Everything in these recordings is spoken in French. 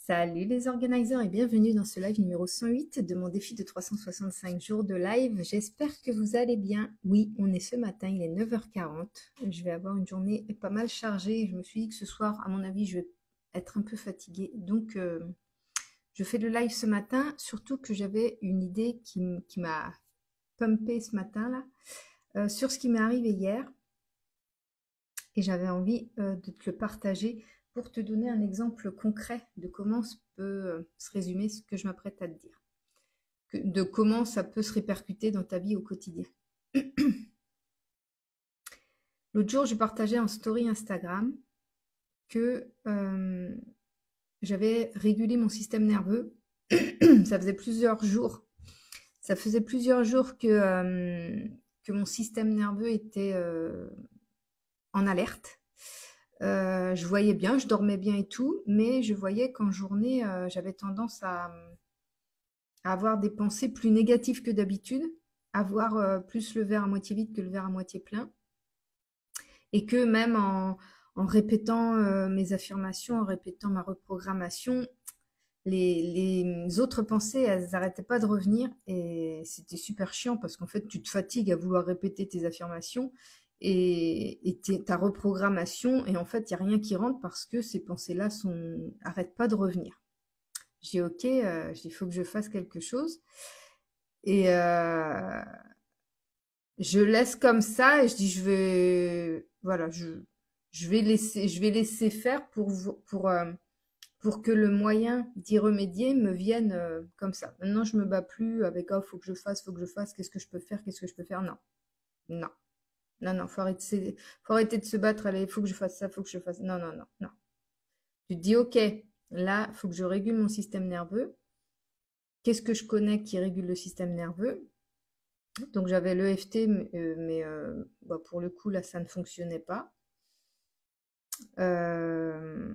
Salut les organiseurs et bienvenue dans ce live numéro 108 de mon défi de 365 jours de live. J'espère que vous allez bien. Oui, on est ce matin, il est 9h40. Je vais avoir une journée pas mal chargée. Je me suis dit que ce soir, à mon avis, je vais être un peu fatiguée. Donc, je fais le live ce matin, surtout que j'avais une idée qui m'a pumpé ce matin là, sur ce qui m'est arrivé hier. Et j'avais envie de te le partager pour te donner un exemple concret de comment peut se résumer ce que je m'apprête à te dire, de comment ça peut se répercuter dans ta vie au quotidien. L'autre jour, je partageais en story Instagram que j'avais régulé mon système nerveux. Ça faisait plusieurs jours. Ça faisait plusieurs jours que mon système nerveux était en alerte. Je voyais bien, je dormais bien et tout, mais je voyais qu'en journée, j'avais tendance à avoir des pensées plus négatives que d'habitude, à voir plus le verre à moitié vide que le verre à moitié plein, et que même en répétant mes affirmations, en répétant ma reprogrammation, les autres pensées, elles n'arrêtaient pas de revenir, et c'était super chiant parce qu'en fait, tu te fatigues à vouloir répéter tes affirmations, et ta reprogrammation, et en fait, il n'y a rien qui rentre parce que ces pensées-là arrêtent pas de revenir. J'ai dit, ok, il faut que je fasse quelque chose. Et je laisse comme ça, et je dis, voilà, je vais laisser faire pour que le moyen d'y remédier me vienne comme ça. Maintenant, je me bats plus avec, oh, faut que je fasse, qu'est-ce que je peux faire, qu'est-ce que je peux faire. Non, non. Non, non, faut arrêter de se battre. Allez, il faut que je fasse ça, faut que je fasse. Non, non, non, non. Tu te dis, ok, là, il faut que je régule mon système nerveux. Qu'est-ce que je connais qui régule le système nerveux? Donc, j'avais l'EFT, mais bah, pour le coup, là, ça ne fonctionnait pas. Euh,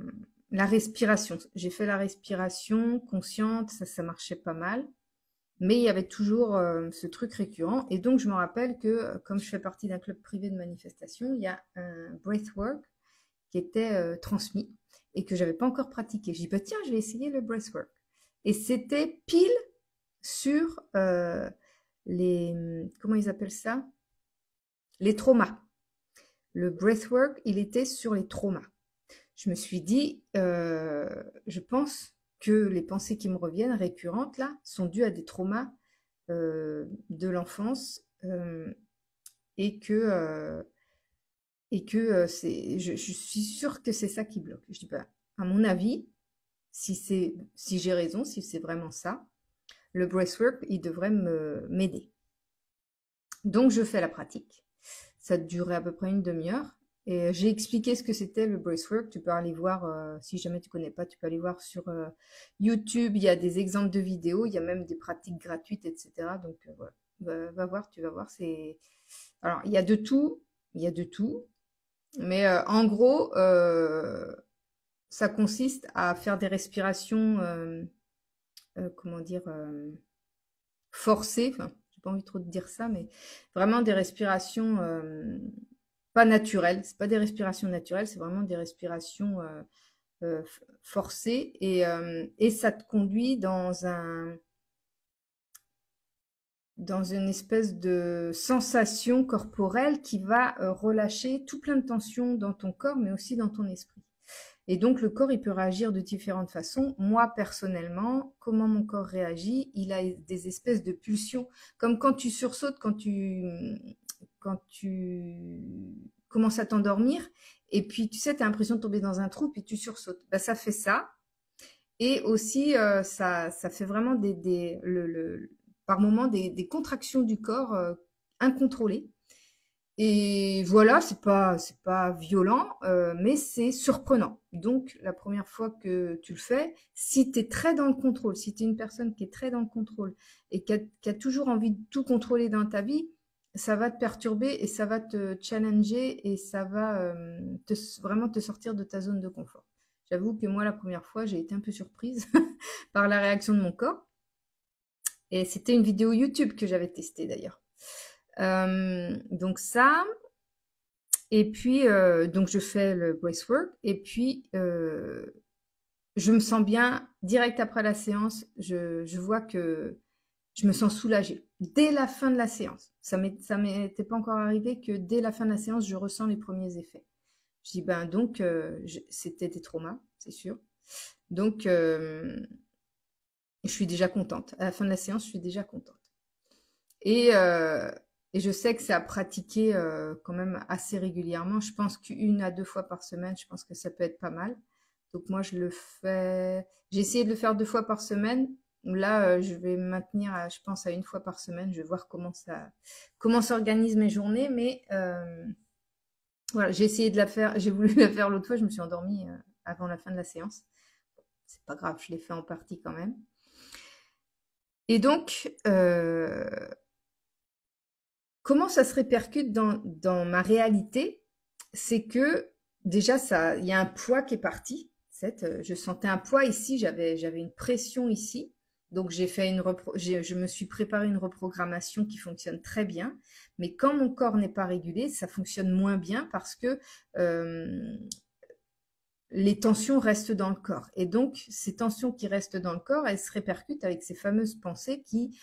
la respiration. J'ai fait la respiration consciente, ça marchait pas mal. Mais il y avait toujours ce truc récurrent. Et donc, je me rappelle que, comme je fais partie d'un club privé de manifestation, il y a un breathwork qui était transmis et que j'avais pas encore pratiqué. Je dis, bah, tiens, je vais essayer le breathwork. Et c'était pile sur comment ils appellent ça? Les traumas. Le breathwork, il était sur les traumas. Je me suis dit, je pense que les pensées qui me reviennent récurrentes là sont dues à des traumas de l'enfance, et que je suis sûre que c'est ça qui bloque. Je dis, bah, à mon avis, si j'ai raison, si c'est vraiment ça, le breathwork, il devrait m'aider. Donc, je fais la pratique. Ça durait à peu près une demi-heure. Et j'ai expliqué ce que c'était le breathwork. Tu peux aller voir, si jamais tu connais pas, tu peux aller voir sur YouTube. Il y a des exemples de vidéos, il y a même des pratiques gratuites, etc. Donc, voilà. Va voir, tu vas voir. Alors, il y a de tout. Il y a de tout. Mais en gros, ça consiste à faire des respirations, comment dire, forcées. Enfin, j'ai pas envie trop de dire ça, mais vraiment des respirations pas naturelles. C'est pas des respirations naturelles, c'est vraiment des respirations forcées. Et ça te conduit dans une espèce de sensation corporelle qui va relâcher tout plein de tensions dans ton corps, mais aussi dans ton esprit. Et donc, le corps, il peut réagir de différentes façons. Moi, personnellement, comment mon corps réagit? Il a des espèces de pulsions, comme quand tu sursautes, quand tu commences à t'endormir, et puis, tu sais, tu as l'impression de tomber dans un trou, puis tu sursautes. Ben, ça fait ça. Et aussi, ça fait vraiment par moments des contractions du corps incontrôlées. Et voilà, c'est pas violent, mais c'est surprenant. Donc, la première fois que tu le fais, si tu es très dans le contrôle, si tu es une personne qui est très dans le contrôle et qui a toujours envie de tout contrôler dans ta vie, ça va te perturber et ça va te challenger et ça va vraiment te sortir de ta zone de confort. J'avoue que moi, la première fois, j'ai été un peu surprise par la réaction de mon corps. Et c'était une vidéo YouTube que j'avais testée d'ailleurs. Donc ça, et puis donc je fais le breathwork, et puis je me sens bien direct après la séance, je vois que je me sens soulagée. Dès la fin de la séance, ça m'était pas encore arrivé que dès la fin de la séance, je ressens les premiers effets. Je dis, ben donc, c'était des traumas, c'est sûr. Donc, je suis déjà contente. À la fin de la séance, je suis déjà contente. Et, euh, et je sais que c'est à pratiquer quand même assez régulièrement. Je pense qu'une à deux fois par semaine, je pense que ça peut être pas mal. Donc moi, je le fais. J'ai essayé de le faire 2 fois par semaine. Là, je vais me maintenir, je pense, à une fois par semaine. Je vais voir comment s'organisent mes journées. Mais voilà, j'ai essayé de la faire. J'ai voulu la faire l'autre fois. Je me suis endormie avant la fin de la séance. C'est pas grave, je l'ai fait en partie quand même. Et donc, comment ça se répercute dans ma réalité? C'est que déjà, il y a un poids qui est parti. Je sentais un poids ici, j'avais une pression ici. Donc je me suis préparé une reprogrammation qui fonctionne très bien. Mais quand mon corps n'est pas régulé, ça fonctionne moins bien parce que les tensions restent dans le corps. Et donc, ces tensions qui restent dans le corps, elles se répercutent avec ces fameuses pensées qui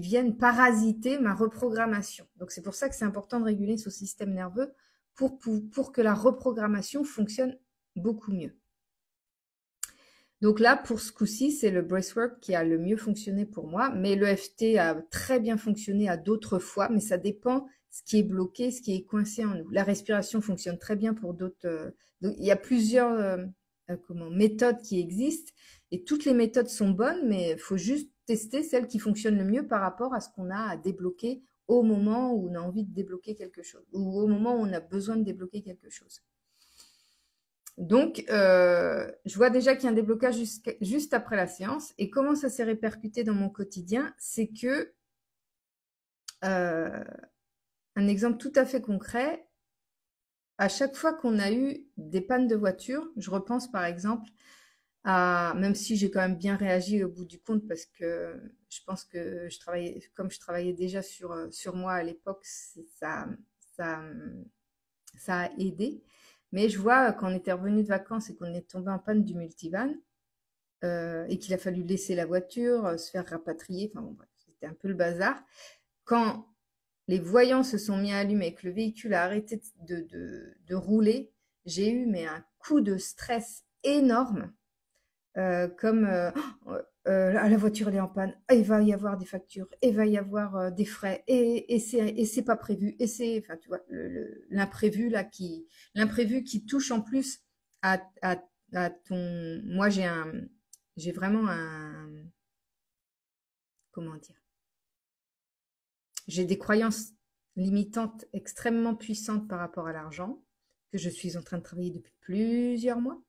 viennent parasiter ma reprogrammation. Donc, c'est pour ça que c'est important de réguler ce système nerveux pour que la reprogrammation fonctionne beaucoup mieux. Donc là, pour ce coup-ci, c'est le breathwork qui a le mieux fonctionné pour moi, mais le FT a très bien fonctionné à d'autres fois, mais ça dépend ce qui est bloqué, ce qui est coincé en nous. La respiration fonctionne très bien pour d'autres. Donc il y a plusieurs méthodes qui existent, et toutes les méthodes sont bonnes, mais il faut juste tester celle qui fonctionne le mieux par rapport à ce qu'on a à débloquer au moment où on a envie de débloquer quelque chose, ou au moment où on a besoin de débloquer quelque chose. Donc, je vois déjà qu'il y a un déblocage juste après la séance. Et comment ça s'est répercuté dans mon quotidien? C'est que, un exemple tout à fait concret, à chaque fois qu'on a eu des pannes de voiture, je repense par exemple même si j'ai quand même bien réagi au bout du compte parce que je pense que comme je travaillais déjà sur moi à l'époque, ça, ça, ça a aidé. Mais je vois quand on était revenu de vacances et qu'on est tombé en panne du multivan et qu'il a fallu laisser la voiture, se faire rapatrier, enfin bon, bref, c'était un peu le bazar. Quand les voyants se sont mis à allumer et que le véhicule a arrêté de rouler, j'ai eu mais un coup de stress énorme. Comme la voiture elle est en panne, il va y avoir des factures, il va y avoir des frais, et c'est pas prévu, et c'est, enfin tu vois, l'imprévu là l'imprévu qui touche en plus à ton, moi j'ai vraiment comment dire, j'ai des croyances limitantes extrêmement puissantes par rapport à l'argent que je suis en train de travailler depuis plusieurs mois.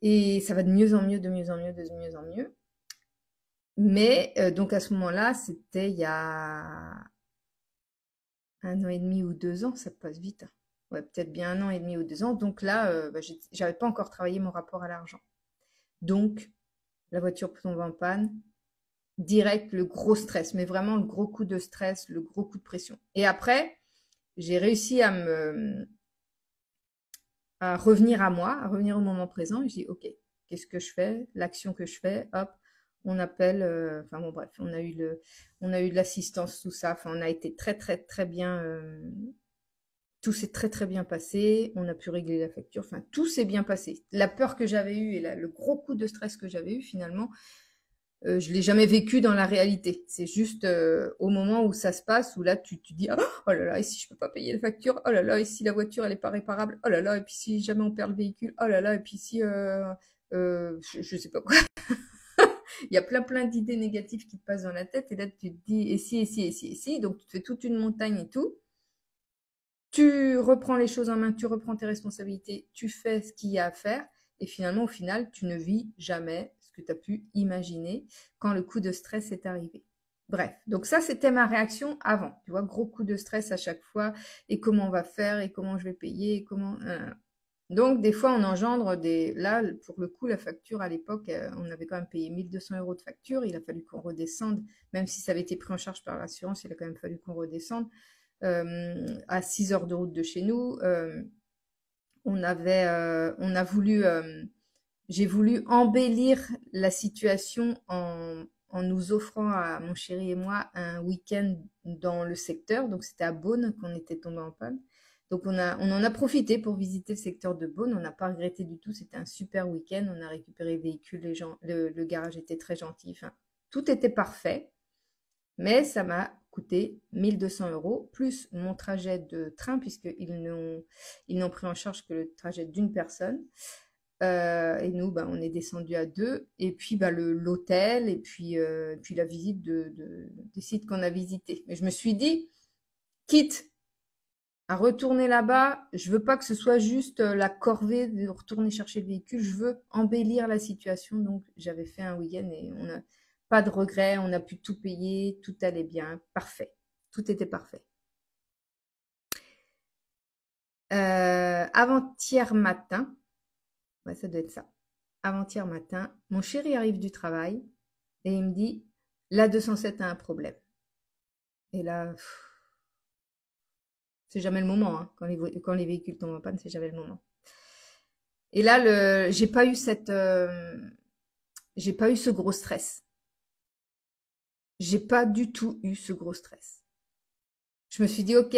Et ça va de mieux en mieux, de mieux en mieux, de mieux en mieux. Mais donc à ce moment-là, c'était il y a 1 an et demi ou 2 ans, ça passe vite. Ouais, peut-être bien 1 an et demi ou 2 ans. Donc là, j'avais pas encore travaillé mon rapport à l'argent. Donc, la voiture tombe en panne, direct le gros stress, mais vraiment le gros coup de stress, le gros coup de pression. Et après, j'ai réussi à revenir à moi, à revenir au moment présent. Et je dis, ok, qu'est-ce que je fais? L'action que je fais, hop, on appelle, enfin bon bref, on a eu de l'assistance, tout ça. Enfin, on a été très très très bien, tout s'est très très bien passé. On a pu régler la facture. Enfin, tout s'est bien passé. La peur que j'avais eue et le gros coup de stress que j'avais eu, finalement, je l'ai jamais vécu dans la réalité. C'est juste au moment où ça se passe, où là tu dis oh là là, et si je peux pas payer la facture, oh là là, et si la voiture elle est pas réparable, oh là là, et puis si jamais on perd le véhicule, oh là là, et puis si je sais pas quoi. Il y a plein d'idées négatives qui te passent dans la tête, et là tu te dis et si et si et si et si, donc tu te fais toute une montagne et tout. Tu reprends les choses en main, tu reprends tes responsabilités, tu fais ce qu'il y a à faire, et finalement, au final, tu ne vis jamais ce que tu as pu imaginer quand le coup de stress est arrivé. Bref, donc ça, c'était ma réaction avant. Tu vois, gros coup de stress à chaque fois, et comment on va faire, et comment je vais payer, et comment... Donc, des fois, on engendre des... Là, pour le coup, la facture, à l'époque, on avait quand même payé 1200 € de facture. Il a fallu qu'on redescende, même si ça avait été pris en charge par l'assurance, il a quand même fallu qu'on redescende. À 6 heures de route de chez nous. On a voulu, j'ai voulu embellir la situation en nous offrant à mon chéri et moi un week-end dans le secteur. Donc c'était à Beaune qu'on était tombé en panne. Donc on en a profité pour visiter le secteur de Beaune. On n'a pas regretté du tout. C'était un super week-end. On a récupéré le véhicule, les gens, le garage était très gentil. Enfin, tout était parfait. Mais ça m'a coûté 1200 euros, plus mon trajet de train, ils n'ont pris en charge que le trajet d'une personne. Et nous, bah, on est descendu à deux. Et puis bah, l'hôtel, et puis la visite des sites qu'on a visités. Mais je me suis dit, quitte à retourner là-bas, je veux pas que ce soit juste la corvée de retourner chercher le véhicule. Je veux embellir la situation. Donc, j'avais fait un week-end et on n'a pas de regrets. On a pu tout payer. Tout allait bien. Parfait. Tout était parfait. Avant-hier matin, ouais, ça doit être ça. Avant-hier matin, mon chéri arrive du travail et il me dit, la 207 a un problème. Et là, c'est jamais le moment, hein. Quand les véhicules tombent en panne, c'est jamais le moment. Et là, j'ai pas eu j'ai pas eu ce gros stress. J'ai pas du tout eu ce gros stress. Je me suis dit, ok,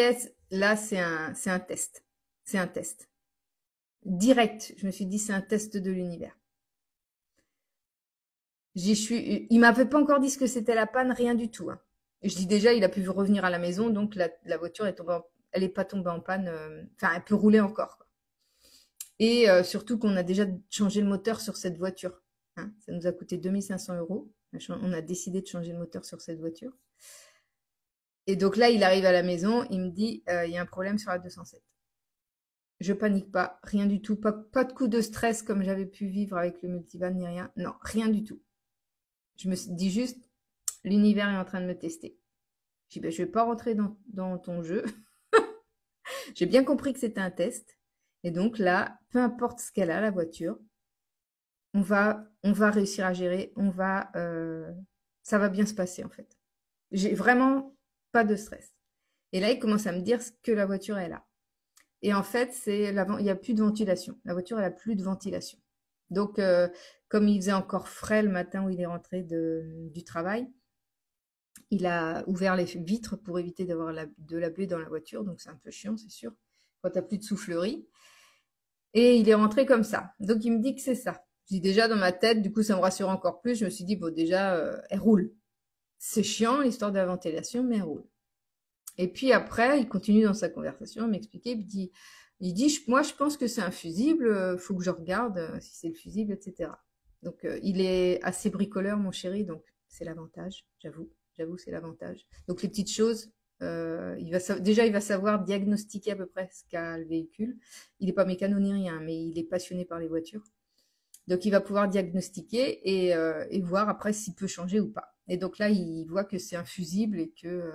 là, c'est un test. C'est un test. Direct, je me suis dit, c'est un test de l'univers. Il m'avait pas encore dit ce que c'était la panne, rien du tout, hein. Je dis déjà, il a pu revenir à la maison, donc la voiture elle est pas tombée en panne, enfin, elle peut rouler encore, quoi. Et surtout qu'on a déjà changé le moteur sur cette voiture, hein. Ça nous a coûté 2500 euros. On a décidé de changer le moteur sur cette voiture. Et donc là, il arrive à la maison, il me dit, il y a un problème sur la 207. Je panique pas, rien du tout, pas de coup de stress comme j'avais pu vivre avec le multivan ni rien. Non, rien du tout. Je me dis juste, l'univers est en train de me tester. Je dis, ben, je vais pas rentrer dans ton jeu. J'ai bien compris que c'était un test. Et donc là, peu importe ce qu'elle a, la voiture, on va réussir à gérer, ça va bien se passer en fait. J'ai vraiment pas de stress. Et là, il commence à me dire ce que la voiture est là. Et en fait, il n'y a plus de ventilation. La voiture, elle a plus de ventilation. Donc, comme il faisait encore frais le matin où il est rentré du travail, il a ouvert les vitres pour éviter d'avoir de la buée dans la voiture. Donc, c'est un peu chiant, c'est sûr, quand tu n'as plus de soufflerie. Et il est rentré comme ça. Donc, il me dit que c'est ça. Je dis déjà dans ma tête, du coup, ça me rassure encore plus. Je me suis dit, bon, déjà, elle roule. C'est chiant, l'histoire de la ventilation, mais elle roule. Et puis après, il continue dans sa conversation à m'expliquer. Moi, je pense que c'est un fusible. Faut que je regarde si c'est le fusible, etc. Donc, il est assez bricoleur, mon chéri. Donc, c'est l'avantage. J'avoue, c'est l'avantage. Donc, les petites choses, déjà, il va savoir diagnostiquer à peu près ce qu'a le véhicule. Il n'est pas mécano ni rien, mais il est passionné par les voitures. Donc, il va pouvoir diagnostiquer et voir après s'il peut changer ou pas. Et donc là, il voit que c'est un fusible et que,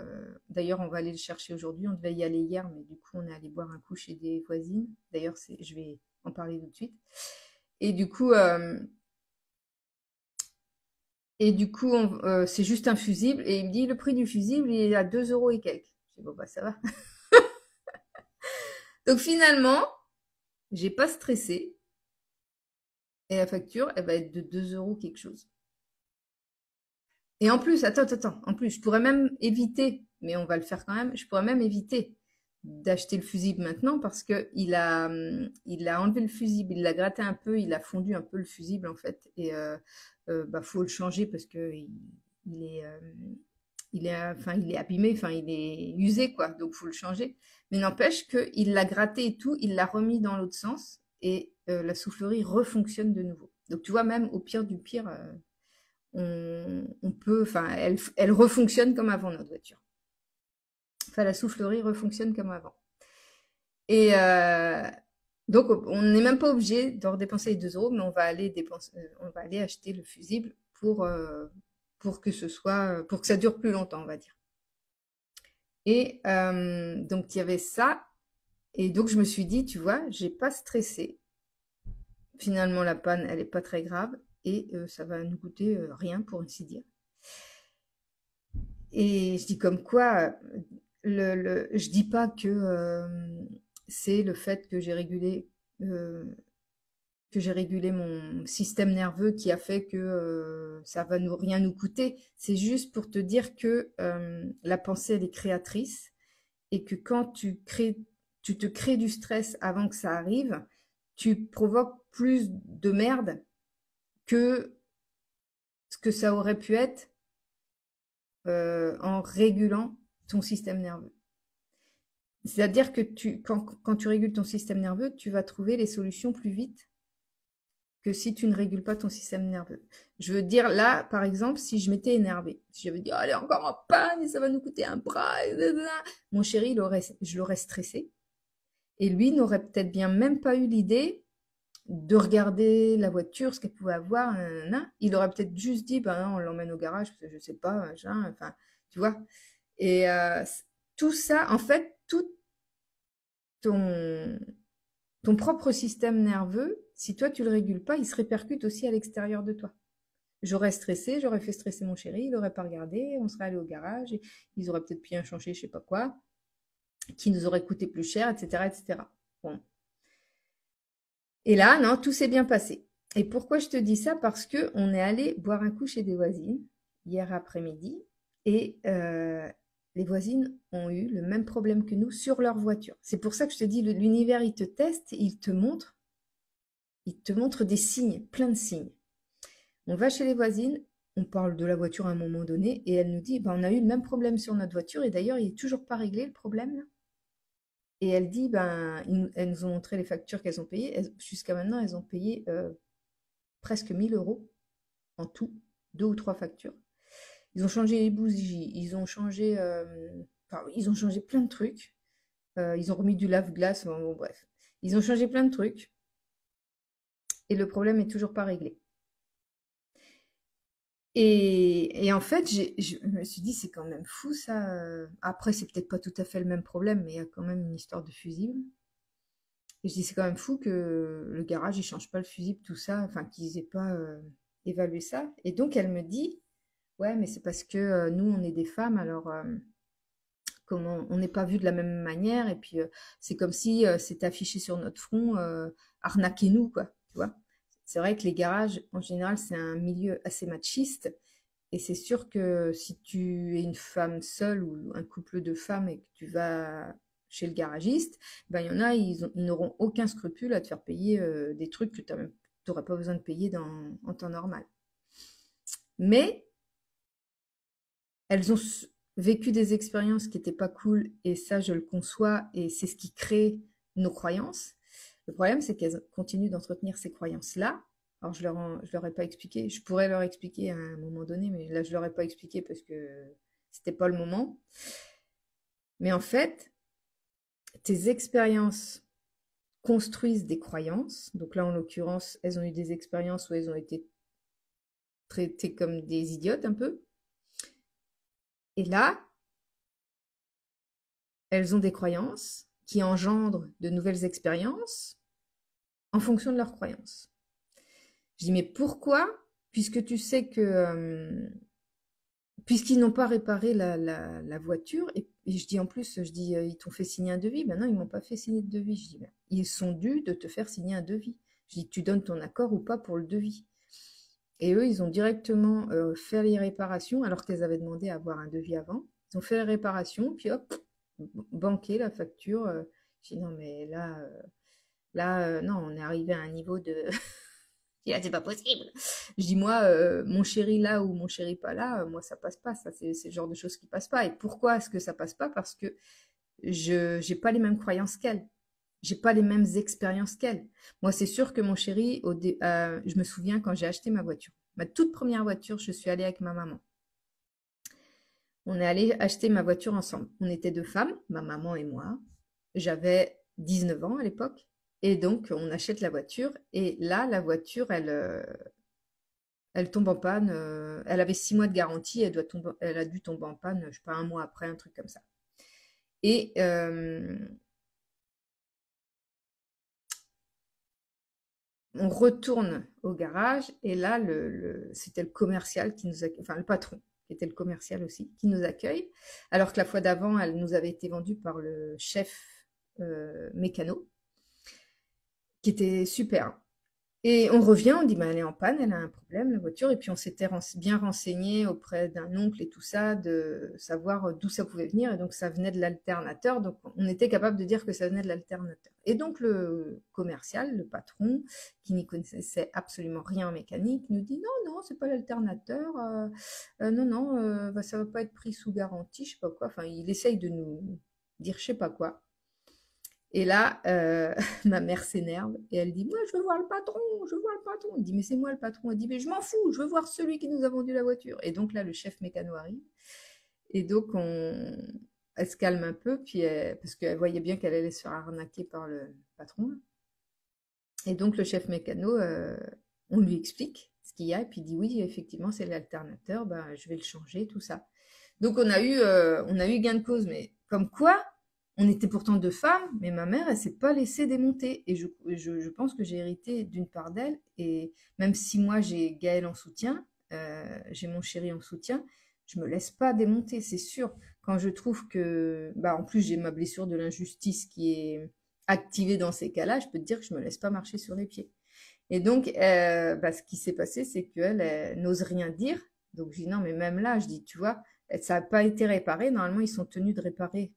d'ailleurs, on va aller le chercher aujourd'hui. On devait y aller hier, mais du coup, on est allé boire un coup chez des voisines. D'ailleurs, je vais en parler tout de suite. Et du coup, c'est juste un fusible. Et il me dit, le prix du fusible, il est à 2 euros et quelques. Je dis, bon, bah, ça va. Donc finalement, j'ai pas stressé. Et la facture, elle va être de 2 euros quelque chose. Et en plus, attends, en plus, je pourrais même éviter, mais on va le faire quand même, je pourrais même éviter d'acheter le fusible maintenant parce que il a enlevé le fusible, il l'a gratté un peu, il a fondu un peu le fusible en fait. Et bah, faut le changer parce que il est, enfin, il est abîmé, enfin, il est usé quoi, donc faut le changer. Mais n'empêche qu'il l'a gratté et tout, il l'a remis dans l'autre sens et la soufflerie refonctionne de nouveau. Donc tu vois, même au pire du pire, on peut, enfin, elle refonctionne comme avant notre voiture. Enfin, la soufflerie refonctionne comme avant. Et donc, on n'est même pas obligé de redépenser les 2 euros, mais on va aller acheter le fusible pour que pour que ça dure plus longtemps, on va dire. Et donc, il y avait ça. Et donc, je me suis dit, tu vois, j'ai pas stressé. Finalement, la panne, elle est pas très grave et ça va nous coûter rien, pour ainsi dire. Et je dis comme quoi, je dis pas que c'est le fait que j'ai régulé que j'ai régulé mon système nerveux qui a fait que ça va rien nous coûter. C'est juste pour te dire que la pensée, elle est créatrice et que quand tu te crées du stress avant que ça arrive, tu provoques plus de merde que ce que ça aurait pu être en régulant ton système nerveux. C'est-à-dire que quand tu régules ton système nerveux, tu vas trouver les solutions plus vite que si tu ne régules pas ton système nerveux. Je veux dire, là, par exemple, si je m'étais énervée, si j'avais dit, oh, elle est encore en panne et ça va nous coûter un bras, et blablabla, mon chéri, je l'aurais stressé. Et lui n'aurait peut-être bien même pas eu l'idée de regarder la voiture, ce qu'elle pouvait avoir. Il aurait peut-être juste dit, ben non, on l'emmène au garage, parce que je sais pas, machin, enfin, tu vois. Et tout ça, en fait, tout ton, ton propre système nerveux, si toi tu le régules pas, il se répercute aussi à l'extérieur de toi. J'aurais stressé, j'aurais fait stresser mon chéri, il aurait pas regardé, on serait allé au garage, et ils auraient peut-être bien changé, je sais pas quoi, qui nous aurait coûté plus cher, etc., etc. Bon. Et là, non, tout s'est bien passé. Et pourquoi je te dis ça? Parce que on est allé boire un coup chez des voisines hier après-midi et les voisines ont eu le même problème que nous sur leur voiture. C'est pour ça que je te dis, l'univers, il te teste, il te montre des signes, plein de signes. On va chez les voisines, on parle de la voiture à un moment donné et elle nous dit, ben, on a eu le même problème sur notre voiture et d'ailleurs, il n'est toujours pas réglé le problème là. Et elle dit, ben, elles nous ont montré les factures qu'elles ont payées. Jusqu'à maintenant, elles ont payé presque 1 000 € en tout, 2 ou 3 factures. Ils ont changé les bougies, ils ont changé plein de trucs. Ils ont remis du lave-glace, bon, bref. Ils ont changé plein de trucs. Et le problème est toujours pas réglé. Et en fait, je me suis dit, c'est quand même fou ça. Après, c'est peut-être pas tout à fait le même problème, mais il y a quand même une histoire de fusible. Et je dis, c'est quand même fou que le garage, il change pas le fusible, tout ça, enfin, qu'ils aient pas évalué ça. Et donc, elle me dit, ouais, mais c'est parce que nous, on est des femmes, alors comment on n'est pas vu de la même manière, et puis c'est comme si c'était affiché sur notre front, arnaquez-nous, quoi, tu vois. C'est vrai que les garages, en général, c'est un milieu assez machiste, et c'est sûr que si tu es une femme seule ou un couple de femmes et que tu vas chez le garagiste, ben il y en a, ils n'auront aucun scrupule à te faire payer des trucs que tu n'aurais pas besoin de payer en temps normal. Mais elles ont vécu des expériences qui n'étaient pas cool, et ça, je le conçois, et c'est ce qui crée nos croyances. Le problème, c'est qu'elles continuent d'entretenir ces croyances-là. Alors, je leur ai pas expliqué. Je pourrais leur expliquer à un moment donné, mais là, je leur ai pas expliqué parce que c'était pas le moment. Mais en fait, tes expériences construisent des croyances. Donc là, en l'occurrence, elles ont eu des expériences où elles ont été traitées comme des idiotes un peu. Et là, elles ont des croyances qui engendrent de nouvelles expériences en fonction de leurs croyances. Je dis, mais pourquoi? Puisque tu sais que puisqu'ils n'ont pas réparé la voiture, et je dis en plus, je dis, ils t'ont fait signer un devis. Ben non, ils m'ont pas fait signer de devis. Je dis, ben, ils sont dus de te faire signer un devis. Je dis, tu donnes ton accord ou pas pour le devis. Et eux, ils ont directement fait les réparations, alors qu'elles avaient demandé à avoir un devis avant. Ils ont fait les réparations, puis hop, banqué la facture. Je dis, non, mais là, non, on est arrivé à un niveau de... Là, c'est pas possible. Je dis, moi, mon chéri là ou mon chéri pas là, moi, ça passe pas. Ça, c'est le genre de choses qui passent pas. Et pourquoi est-ce que ça passe pas? Parce que je j'ai pas les mêmes croyances qu'elle. J'ai pas les mêmes expériences qu'elle. Moi, c'est sûr que mon chéri, je me souviens quand j'ai acheté ma voiture. Ma toute première voiture, je suis allée avec ma maman. On est allé acheter ma voiture ensemble. On était 2 femmes, ma maman et moi. J'avais 19 ans à l'époque. Et donc, on achète la voiture. Et là, la voiture, elle tombe en panne. Elle avait 6 mois de garantie. Elle a dû tomber en panne, je sais pas, 1 mois après, un truc comme ça. Et on retourne au garage. Et là, c'était le commercial qui nous accueille, enfin le patron, qui était le commercial aussi, qui nous accueille. Alors que la fois d'avant, elle nous avait été vendue par le chef mécano, qui était super. Et on revient, on dit, bah, elle est en panne, elle a un problème, la voiture. Et puis on s'était bien renseigné auprès d'un oncle et tout ça, de savoir d'où ça pouvait venir. Et donc ça venait de l'alternateur. Donc on était capable de dire que ça venait de l'alternateur. Et donc le commercial, le patron, qui n'y connaissait absolument rien en mécanique, nous dit, non, non, c'est pas l'alternateur. Non, non, bah, ça va pas être pris sous garantie, je sais pas quoi. Enfin, il essaye de nous dire je sais pas quoi. Et là, ma mère s'énerve et elle dit, moi, je veux voir le patron, je veux voir le patron. Il dit, mais c'est moi le patron. Elle dit, mais je m'en fous, je veux voir celui qui nous a vendu la voiture. Et donc là, le chef mécano arrive. Et donc, elle se calme un peu, puis parce qu'elle voyait bien qu'elle allait se faire arnaquer par le patron. Et donc, le chef mécano, on lui explique ce qu'il y a, et puis il dit, oui, effectivement, c'est l'alternateur, ben, je vais le changer, tout ça. Donc, on a eu gain de cause, mais comme quoi, on était pourtant deux femmes, mais ma mère, elle s'est pas laissée démonter. Et je pense que j'ai hérité d'une part d'elle. Et même si moi, j'ai Gaël en soutien, j'ai mon chéri en soutien, je me laisse pas démonter, c'est sûr. Quand je trouve que, bah, en plus, j'ai ma blessure de l'injustice qui est activée dans ces cas-là, je peux te dire que je me laisse pas marcher sur les pieds. Et donc, bah, ce qui s'est passé, c'est qu'elle n'ose rien dire. Donc, je dis non, mais même là, je dis, tu vois, ça n'a pas été réparé. Normalement, ils sont tenus de réparer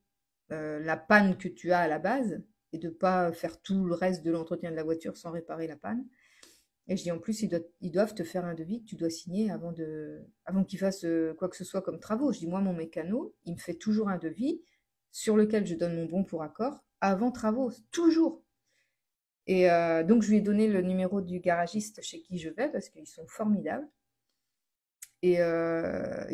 la panne que tu as à la base et de pas faire tout le reste de l'entretien de la voiture sans réparer la panne. Et je dis en plus, ils doivent te faire un devis que tu dois signer avant qu'ils fassent quoi que ce soit comme travaux. Je dis moi, mon mécano, il me fait toujours un devis sur lequel je donne mon bon pour accord avant travaux, toujours. Et donc, je lui ai donné le numéro du garagiste chez qui je vais parce qu'ils sont formidables. Et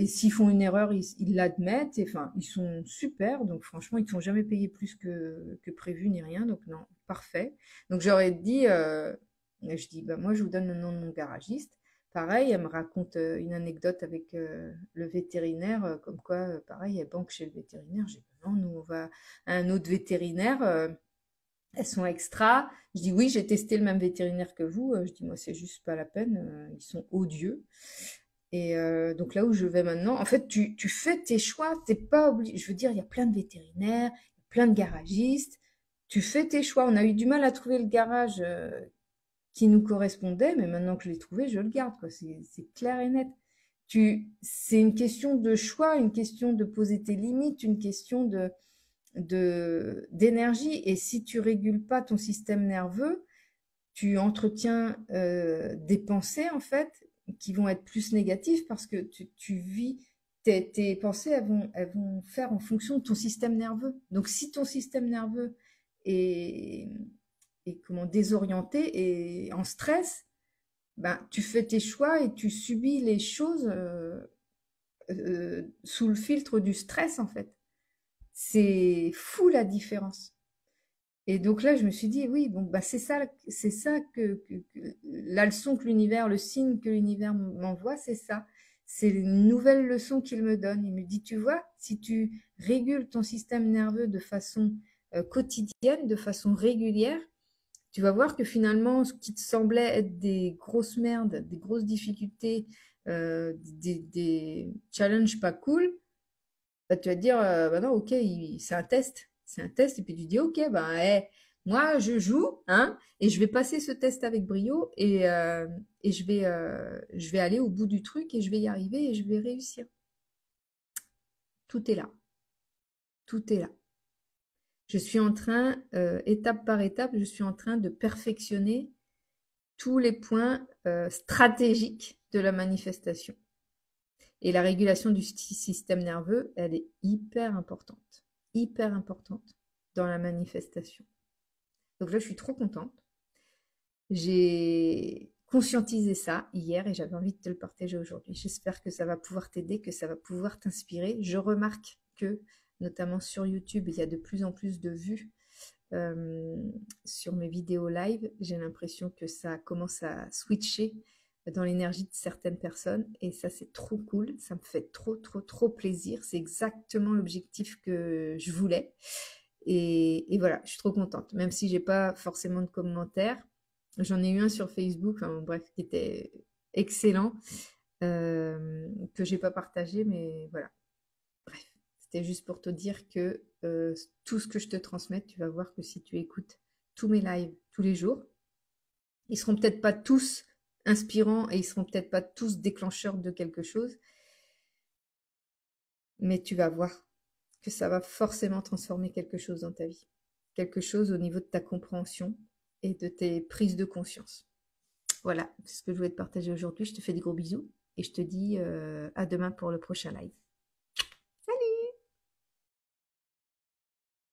s'ils font une erreur, ils l'admettent. Et, enfin, ils sont super. Donc, franchement, ils ne font jamais payer plus que prévu ni rien. Donc, non, parfait. Donc, j'aurais dit, je dis, bah, moi, je vous donne le nom de mon garagiste. Pareil, elle me raconte une anecdote avec le vétérinaire, comme quoi, pareil, elle banque chez le vétérinaire. J'ai dit, non, nous, on va à un autre vétérinaire. Elles sont extra. Je dis oui, j'ai testé le même vétérinaire que vous. Je dis moi, c'est juste pas la peine. Ils sont odieux. Et donc là où je vais maintenant, en fait, tu fais tes choix. T'es pas obligé. Je veux dire, il y a plein de vétérinaires, plein de garagistes. Tu fais tes choix. On a eu du mal à trouver le garage qui nous correspondait, mais maintenant que je l'ai trouvé, je le garde, quoi. C'est clair et net. C'est une question de choix, une question de poser tes limites, une question d'énergie. Et si tu régules pas ton système nerveux, tu entretiens des pensées en fait qui vont être plus négatives parce que tu vis tes pensées, elles vont faire en fonction de ton système nerveux. Donc si ton système nerveux est, est comment désorienté et en stress, ben tu fais tes choix et tu subis les choses sous le filtre du stress en fait. C'est fou la différence. Et donc là, je me suis dit, oui, bon, bah c'est ça que la leçon que l'univers, le signe que l'univers m'envoie, c'est ça. C'est une nouvelle leçon qu'il me donne. Il me dit, tu vois, si tu régules ton système nerveux de façon quotidienne, de façon régulière, tu vas voir que finalement, ce qui te semblait être des grosses merdes, des grosses difficultés, des challenges pas cool, bah, tu vas te dire, bah non, ok, c'est un test. C'est un test. Et puis tu dis, ok, ben, moi, je joue, hein, et je vais passer ce test avec brio et je vais aller au bout du truc et je vais y arriver et je vais réussir. Tout est là. Tout est là. Je suis en train, étape par étape, je suis en train de perfectionner tous les points stratégiques de la manifestation. Et la régulation du système nerveux, elle est hyper importante dans la manifestation. Donc là, je suis trop contente. J'ai conscientisé ça hier et j'avais envie de te le partager aujourd'hui. J'espère que ça va pouvoir t'aider, que ça va pouvoir t'inspirer. Je remarque que, notamment sur YouTube, il y a de plus en plus de vues sur mes vidéos live. J'ai l'impression que ça commence à switcher dans l'énergie de certaines personnes et ça c'est trop cool, ça me fait trop plaisir, c'est exactement l'objectif que je voulais et voilà, je suis trop contente, même si j'ai pas forcément de commentaires, j'en ai eu un sur Facebook, enfin, bref, qui était excellent, que j'ai pas partagé, mais voilà, bref, c'était juste pour te dire que tout ce que je te transmets, tu vas voir que si tu écoutes tous mes lives tous les jours, Ils seront peut-être pas tous inspirants et ils seront peut-être pas tous déclencheurs de quelque chose, mais tu vas voir que ça va forcément transformer quelque chose dans ta vie. Quelque chose au niveau de ta compréhension et de tes prises de conscience. Voilà, c'est ce que je voulais te partager aujourd'hui. Je te fais des gros bisous et je te dis à demain pour le prochain live.